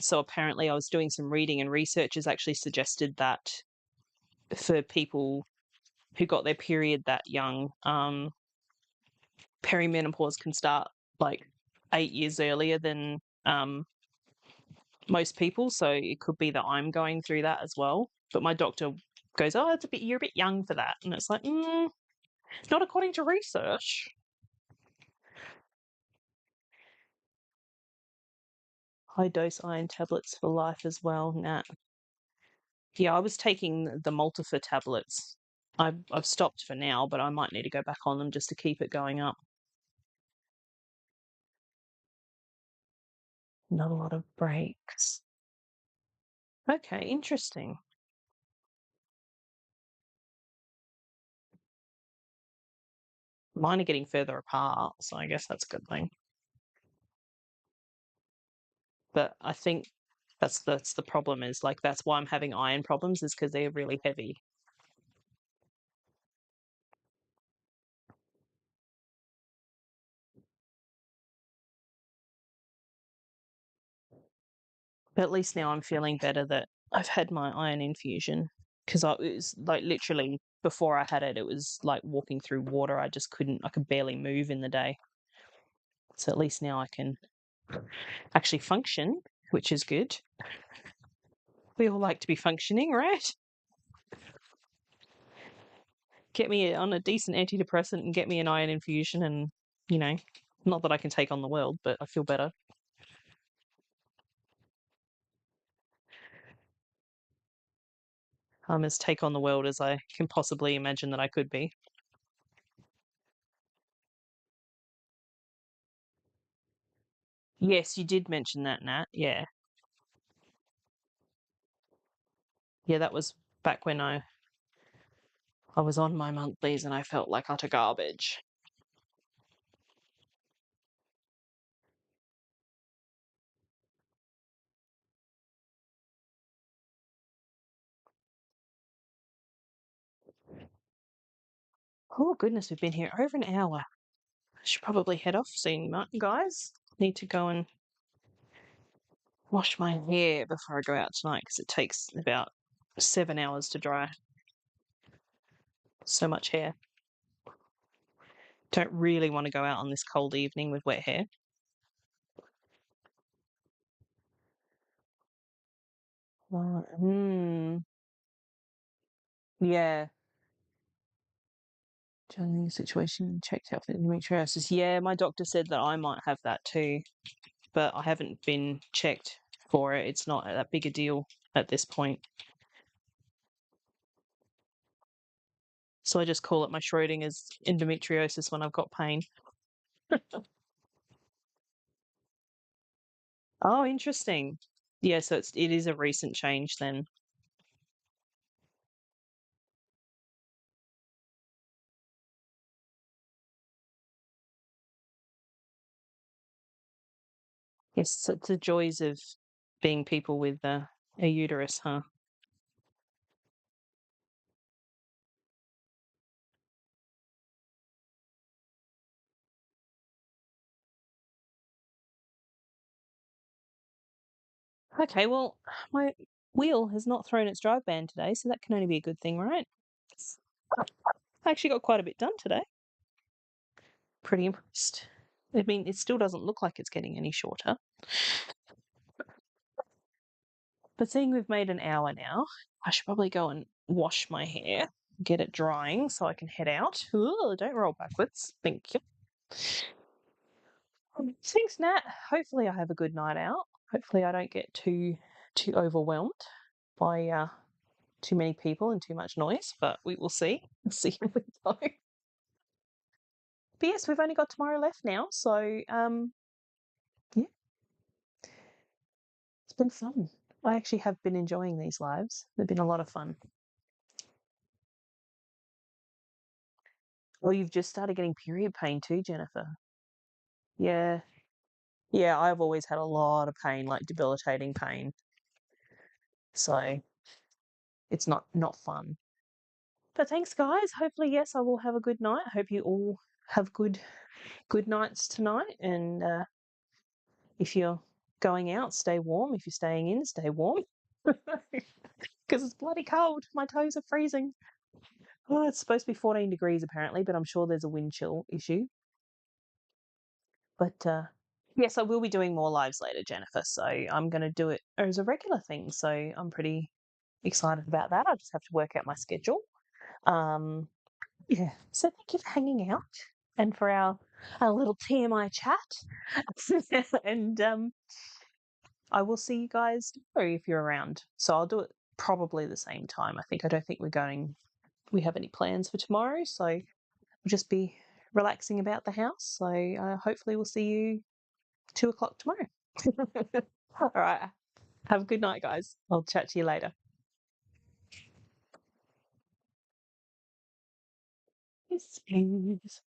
So apparently I was doing some reading, and research has actually suggested that for people who got their period that young, perimenopause can start like 8 years earlier than most people. So it could be that I'm going through that as well. But my doctor goes, "Oh, you're a bit young for that," and it's like, not according to research. High dose iron tablets for life as well. Nah. Yeah, I was taking the Multifer tablets. I've stopped for now, but I might need to go back on them just to keep it going up. Not a lot of breaks. Okay, interesting. Mine are getting further apart, so I guess that's a good thing. But I think that's the problem, is like that's why I'm having iron problems, is because they're really heavy. But at least now I'm feeling better that I've had my iron infusion, because it was like literally before I had it, it was like walking through water. I could barely move in the day. So at least now I can actually function, which is good. We all like to be functioning, right? Get me on a decent antidepressant and get me an iron infusion, and, you know, not that I can take on the world, but I feel better. I'm as take on the world as I can possibly imagine that I could be. Yes, you did mention that, Nat. Yeah. Yeah, that was back when I was on my monthlies and I felt like utter garbage. Oh goodness, we've been here over an hour. I should probably head off soon, guys. Need to go and wash my hair before I go out tonight, because it takes about 7 hours to dry. So much hair. Don't really want to go out on this cold evening with wet hair. Yeah. Challenging situation, checked out for endometriosis. Yeah, my doctor said that I might have that too, but I haven't been checked for it. It's not that big a deal at this point. So I just call it my Schrodinger's endometriosis when I've got pain. Oh, interesting. Yeah, so it is a recent change then. Yes, so it's the joys of being people with a uterus, huh? Okay, well, my wheel has not thrown its drive band today, so that can only be a good thing, right? I actually got quite a bit done today. Pretty impressed. I mean, it still doesn't look like it's getting any shorter. But seeing we've made an hour now, I should probably go and wash my hair, get it drying so I can head out. Ooh, don't roll backwards. Thank you. Thanks, Nat. Hopefully I have a good night out. Hopefully I don't get too overwhelmed by too many people and too much noise, but we will see. We'll see how we go. But yes, we've only got tomorrow left now, so yeah, it's been fun. I actually have been enjoying these lives. They've been a lot of fun. Well, you've just started getting period pain too, Jennifer. Yeah. Yeah, I've always had a lot of pain, like debilitating pain. So it's not fun. But thanks, guys. Hopefully, yes, I will have a good night. I hope you all have good good nights tonight. And if you're going out, stay warm. If you're staying in, stay warm. Because it's bloody cold. My toes are freezing. Oh, it's supposed to be 14 degrees apparently, but I'm sure there's a wind chill issue. But yes, I will be doing more lives later, Jennifer. So I'm going to do it as a regular thing. So I'm pretty excited about that. I just have to work out my schedule. Um, yeah. So thank you for hanging out and for our little TMI chat. And I will see you guys tomorrow if you're around. So I'll do it probably the same time. I don't think we have any plans for tomorrow. So we'll just be relaxing about the house. So hopefully we'll see you 2 o'clock tomorrow. All right. Have a good night, guys. I'll chat to you later. Yes, please.